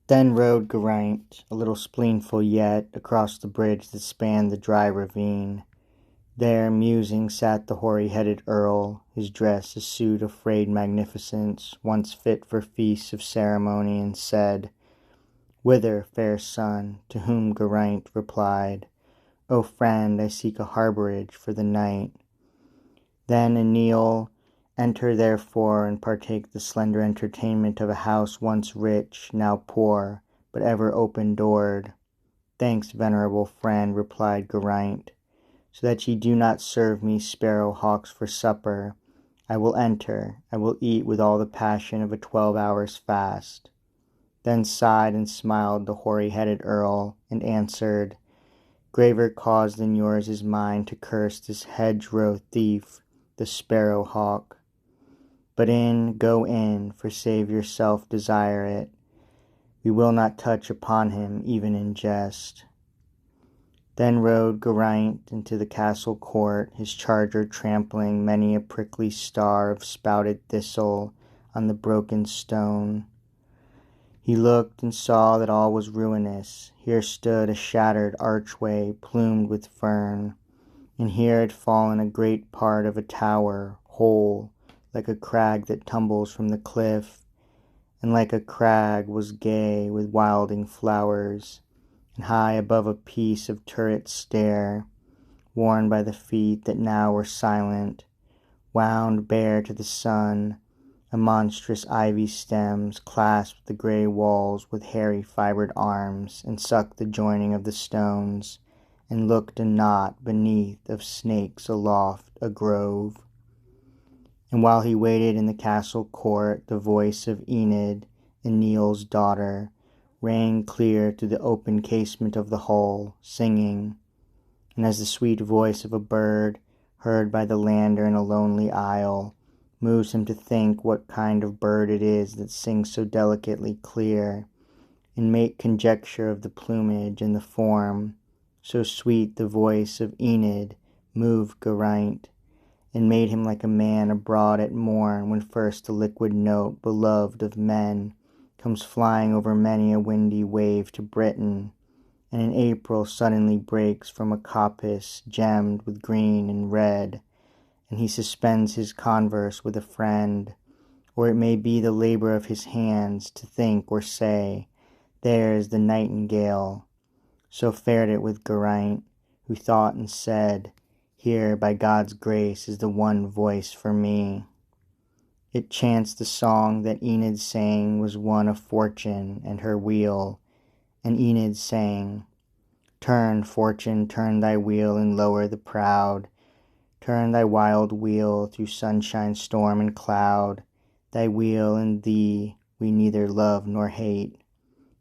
Then rode Geraint, a little spleenful yet, across the bridge that spanned the dry ravine. There, musing, sat the hoary-headed earl, his dress a suit of frayed magnificence, once fit for feasts of ceremony, and said, "Whither, fair son?" To whom Geraint replied, "O friend, I seek a harbourage for the night." Then Aeneal, enter therefore, and partake the slender entertainment of a house once rich, now poor, but ever open-doored. "Thanks, venerable friend," replied Geraint, "so that ye do not serve me sparrow-hawks for supper. I will enter, I will eat with all the passion of a 12 hours' fast." Then sighed and smiled the hoary-headed earl, and answered, "Graver cause than yours is mine to curse this hedgerow thief, the sparrow-hawk. But go in, for save yourself desire it. We will not touch upon him even in jest." Then rode Geraint into the castle court, his charger trampling many a prickly star of spouted thistle on the broken stone. He looked and saw that all was ruinous. Here stood a shattered archway plumed with fern, and here had fallen a great part of a tower, whole, like a crag that tumbles from the cliff, and like a crag was gay with wilding flowers, and high above a piece of turret stair, worn by the feet that now were silent, wound bare to the sun, a monstrous ivy stems clasped the grey walls with hairy fibred arms, and sucked the joining of the stones, and looked a knot beneath of snakes aloft a grove. And while he waited in the castle court, the voice of Enid, Aeneal's daughter, rang clear through the open casement of the hall, singing, and as the sweet voice of a bird, heard by the lander in a lonely isle, moves him to think what kind of bird it is that sings so delicately clear, and make conjecture of the plumage and the form, so sweet the voice of Enid moved Geraint, and made him like a man abroad at morn, when first the liquid note, beloved of men, comes flying over many a windy wave to Britain, and in April suddenly breaks from a coppice gemmed with green and red, and he suspends his converse with a friend, or it may be the labour of his hands, to think or say, "There is the nightingale." So fared it with Geraint, who thought and said, "Here, by God's grace, is the one voice for me." It chanced the song that Enid sang was one of Fortune and her wheel, and Enid sang, "Turn, Fortune, turn thy wheel and lower the proud. Turn thy wild wheel through sunshine, storm, and cloud. Thy wheel and thee we neither love nor hate.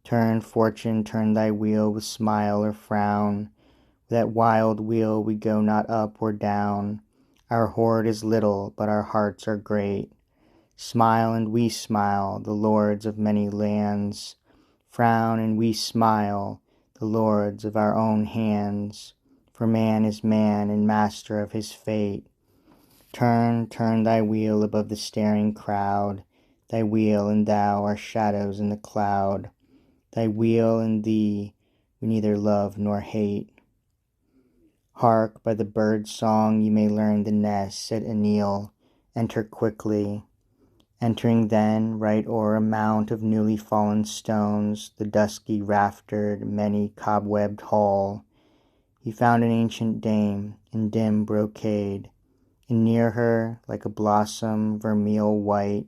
Turn, Fortune, turn thy wheel with smile or frown. With that wild wheel we go not up or down. Our hoard is little, but our hearts are great. Smile and we smile, the lords of many lands. Frown and we smile, the lords of our own hands. For man is man and master of his fate. Turn, turn thy wheel above the staring crowd. Thy wheel and thou are shadows in the cloud. Thy wheel and thee we neither love nor hate." "Hark, by the bird's song you may learn the nest," said Aeneal. "Enter quickly." Entering then, right o'er a mount of newly fallen stones, the dusky raftered, many cobwebbed hall, he found an ancient dame in dim brocade, and near her, like a blossom vermeil white,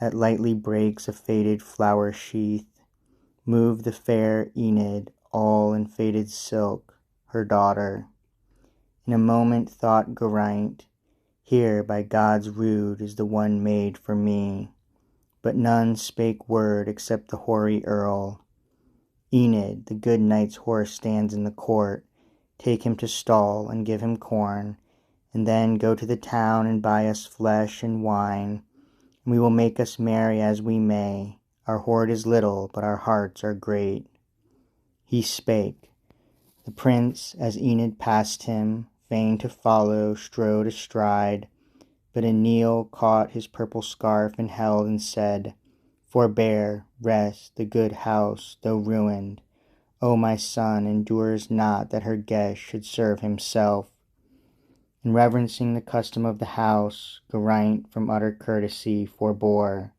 that lightly breaks a faded flower sheath, moved the fair Enid, all in faded silk, her daughter. In a moment thought Geraint, "Here by God's rood is the one made for me." But none spake word except the hoary earl. "Enid, the good knight's horse stands in the court. Take him to stall, and give him corn, and then go to the town and buy us flesh and wine, and we will make us merry as we may. Our hoard is little, but our hearts are great." He spake. The prince, as Enid passed him, fain to follow, strode astride, but Aeneal caught his purple scarf and held, and said, Forbear, rest, the good house, though ruined. O my son, endures not that her guest should serve himself. And reverencing the custom of the house, Geraint from utter courtesy forbore.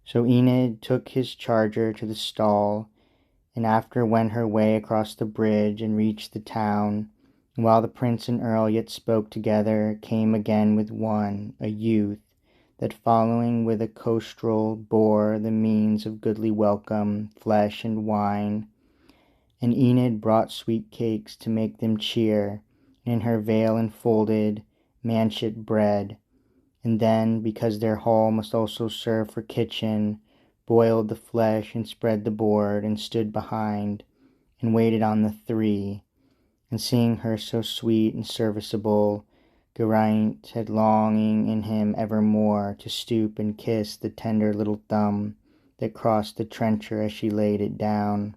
So Enid took his charger to the stall, and after went her way across the bridge and reached the town. And while the prince and earl yet spoke together, came again with one, a youth, that following with a costrel bore the means of goodly welcome, flesh and wine. And Enid brought sweet cakes to make them cheer, and in her veil enfolded manchet bread. And then, because their hall must also serve for kitchen, boiled the flesh and spread the board, and stood behind, and waited on the three. And seeing her so sweet and serviceable, Geraint had longing in him evermore to stoop and kiss the tender little thumb that crossed the trencher as she laid it down.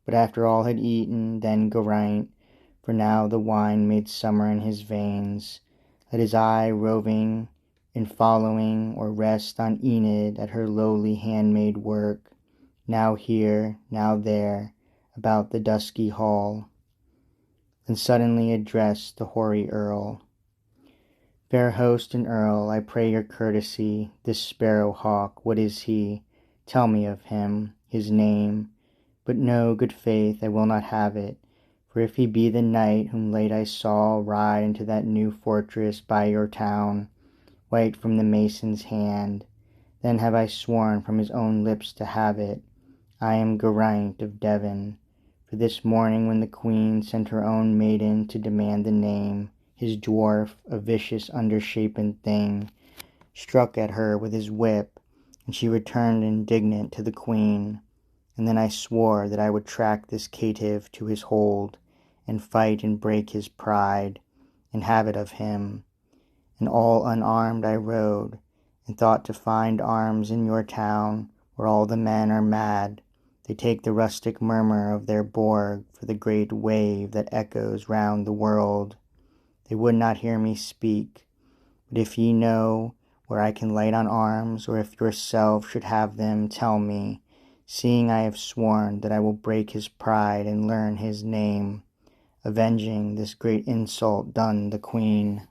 But after all had eaten, then Geraint, for now the wine made summer in his veins, let his eye roving in following or rest on Enid at her lowly handmaid work, now here, now there, about the dusky hall. Then suddenly addressed the hoary earl. Fair host and earl, I pray your courtesy, this sparrow hawk, what is he? Tell me of him, his name. But no, good faith, I will not have it. For if he be the knight whom late I saw ride into that new fortress by your town, white from the mason's hand, then have I sworn from his own lips to have it. I am Geraint of Devon. For this morning when the queen sent her own maiden to demand the name, his dwarf, a vicious undershapen thing, struck at her with his whip, and she returned indignant to the queen. And then I swore that I would track this caitiff to his hold, and fight and break his pride, and have it of him. And all unarmed I rode, and thought to find arms in your town, where all the men are mad. They take the rustic murmur of their borg for the great wave that echoes round the world. They would not hear me speak. But if ye know where I can light on arms, or if yourself should have them, tell me, seeing I have sworn that I will break his pride and learn his name, avenging this great insult done the queen.